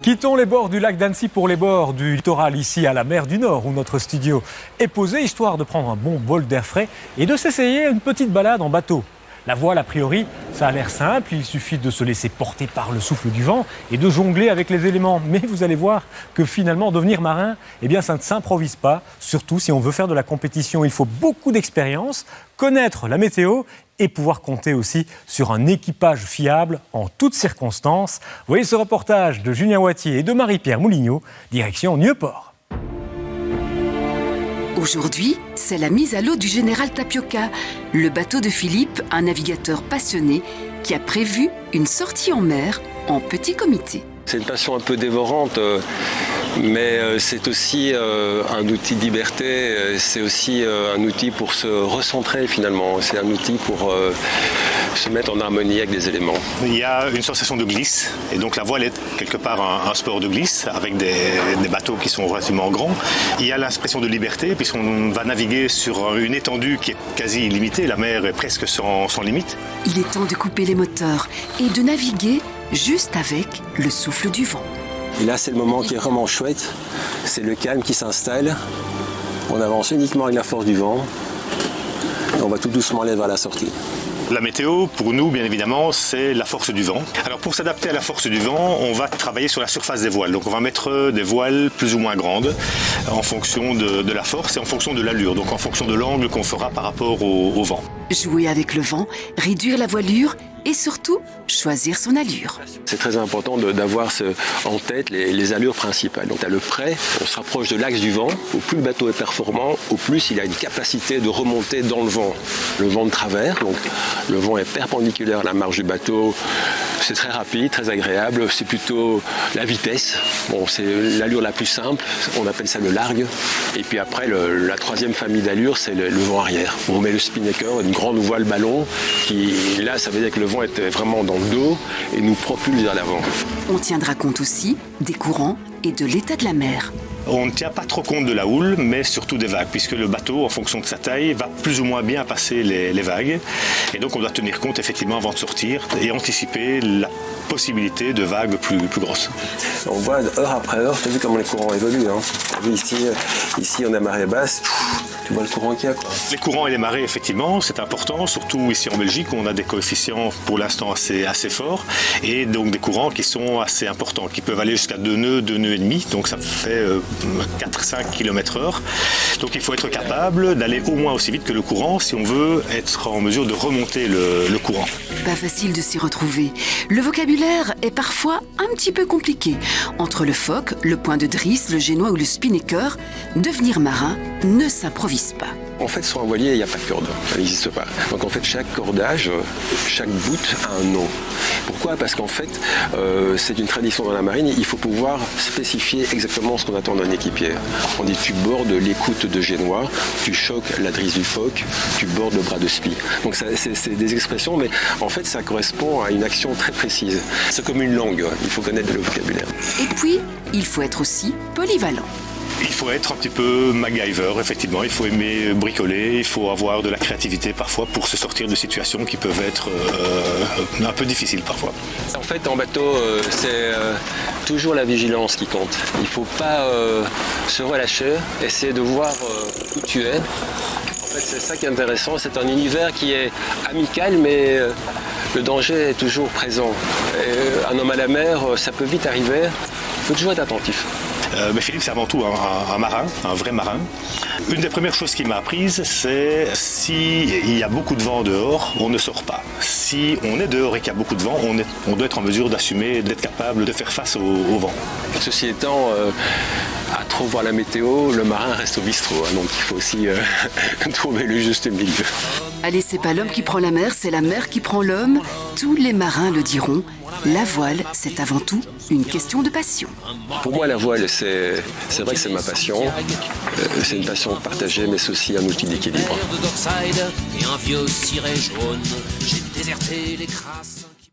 Quittons les bords du lac d'Annecy pour les bords du littoral, ici à la mer du Nord, où notre studio est posé, histoire de prendre un bon bol d'air frais et de s'essayer une petite balade en bateau. La voile, a priori, ça a l'air simple, il suffit de se laisser porter par le souffle du vent et de jongler avec les éléments. Mais vous allez voir que finalement, devenir marin, eh bien, ça ne s'improvise pas. Surtout si on veut faire de la compétition, il faut beaucoup d'expérience, connaître la météo et pouvoir compter aussi sur un équipage fiable en toutes circonstances. Voyez ce reportage de Julien Wattier et de Marie-Pierre Moulignot, direction Nieuport. Aujourd'hui, c'est la mise à l'eau du général Tapioca, le bateau de Philippe, un navigateur passionné qui a prévu une sortie en mer en petit comité. C'est une passion un peu dévorante, mais c'est aussi un outil de liberté, c'est aussi un outil pour se recentrer finalement, c'est un outil pour se mettre en harmonie avec des éléments. Il y a une sensation de glisse, et donc la voile est quelque part un sport de glisse, avec des bateaux qui sont relativement grands. Il y a l'impression de liberté, puisqu'on va naviguer sur une étendue qui est quasi illimitée, la mer est presque sans limite. Il est temps de couper les moteurs et de naviguer juste avec le souffle du vent. Et là, c'est le moment qui est vraiment chouette, c'est le calme qui s'installe. On avance uniquement avec la force du vent, et on va tout doucement aller vers la sortie. La météo, pour nous, bien évidemment, c'est la force du vent. Alors pour s'adapter à la force du vent, on va travailler sur la surface des voiles. Donc on va mettre des voiles plus ou moins grandes en fonction de la force et en fonction de l'allure, donc en fonction de l'angle qu'on fera par rapport au vent. Jouer avec le vent, réduire la voilure et surtout choisir son allure. C'est très important d'avoir en tête les allures principales. Donc à le près, on se rapproche de l'axe du vent. Au plus le bateau est performant, au plus il a une capacité de remonter dans le vent. Le vent de travers, donc le vent est perpendiculaire à la marge du bateau. C'est très rapide, très agréable. C'est plutôt la vitesse. Bon, c'est l'allure la plus simple. On appelle ça le largue. Et puis après, la troisième famille d'allures, c'est le vent arrière. On met le spinnaker, une grande voile ballon, qui là, ça veut dire que le vent est vraiment dans le dos et nous propulse vers l'avant. On tiendra compte aussi des courants et de l'état de la mer. On ne tient pas trop compte de la houle, mais surtout des vagues, puisque le bateau, en fonction de sa taille, va plus ou moins bien passer les vagues. Et donc on doit tenir compte effectivement avant de sortir et anticiper la possibilité de vagues plus grosses. On voit heure après heure, tu as vu comment les courants évoluent. Hein. Tu as vu ici on a marée basse, tu vois le courant qu'il y a. Quoi. Les courants et les marées, effectivement, c'est important, surtout ici en Belgique, où on a des coefficients pour l'instant assez forts, et donc des courants qui sont assez importants, qui peuvent aller jusqu'à 2 nœuds et demi, donc ça fait 4-5 km/h. Donc il faut être capable d'aller au moins aussi vite que le courant si on veut être en mesure de remonter le courant. Pas facile de s'y retrouver. Le vocabulaire est parfois un petit peu compliqué. Entre le phoque, le point de drisse, le génois ou le spinnaker, devenir marin ne s'improvise pas. En fait, sur un voilier, il n'y a pas de corde, ça n'existe pas. Donc en fait, chaque cordage, chaque bout a un nom. Pourquoi ? Parce qu'en fait, c'est une tradition dans la marine, il faut pouvoir spécifier exactement ce qu'on attend d'un équipier. On dit tu bordes l'écoute de génois, tu choques la drisse du phoque, tu bordes le bras de spi. Donc c'est des expressions, mais en fait, ça correspond à une action très précise. C'est comme une langue, il faut connaître le vocabulaire. Et puis, il faut être aussi polyvalent. Il faut être un petit peu MacGyver, effectivement. Il faut aimer bricoler, il faut avoir de la créativité parfois pour se sortir de situations qui peuvent être un peu difficiles parfois. En fait, en bateau, c'est toujours la vigilance qui compte. Il ne faut pas se relâcher, essayer de voir où tu es. En fait, c'est ça qui est intéressant. C'est un univers qui est amical, mais le danger est toujours présent. Et un homme à la mer, ça peut vite arriver. Il faut toujours être attentif. Mais Philippe, c'est avant tout un marin, un vrai marin. Une des premières choses qu'il m'a apprises, c'est s'il y a beaucoup de vent dehors, on ne sort pas. Si on est dehors et qu'il y a beaucoup de vent, on doit être en mesure d'assumer, d'être capable de faire face au vent. Ceci étant, à trop voir la météo, le marin reste au bistrot. Hein, donc il faut aussi trouver le juste milieu. Allez, c'est pas l'homme qui prend la mer, c'est la mer qui prend l'homme. Tous les marins le diront. La voile, c'est avant tout une question de passion. Pour moi, la voile, c'est vrai que c'est ma passion. C'est une passion partagée, mais c'est aussi un outil d'équilibre. Et un vieux ciré jaune, j'ai déserté les crasses.